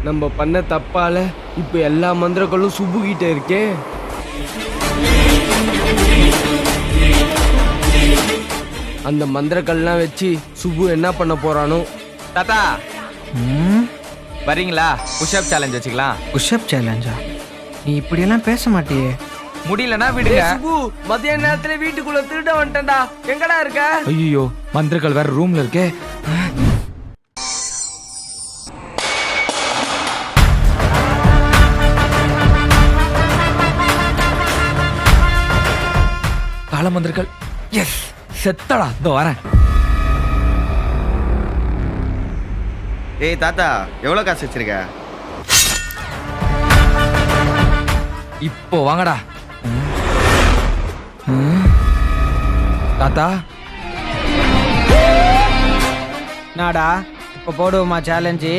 நம்ம பண்ண தப்பால இப்ப எல்லா மந்திரங்களும் சுப்பு கிட்ட இருக்கே. அந்த மந்திரக்கள்லாம் வச்சு சுப்பு என்ன பண்ண போறானோ. தாத்தா வரீங்களா? புஷ்அப் சேலஞ்ச் வச்சுக்கலாம். புஷ்அப் சேலஞ்சா? நீ இப்படியெல்லாம் பேச மாட்டியே. முடியலன்னா விடுங்க. சுப்பு மதியான நேரத்துல வீட்டுக்குள்ள திருட வந்துட்டேன்டா. எங்கடா இருக்க? ஐயோ மந்திரங்கள் வேற ரூம்ல இருக்கே. காலமந்திரங்கள். எஸ் செத்தடா. இதோ வரேன். ஏய் தாத்தா, எவ்வளோ காசு வச்சிருக்க? இப்போ வாங்கடா. தாத்தா நாடா இப்போ போடுவோமா சேலஞ்சு?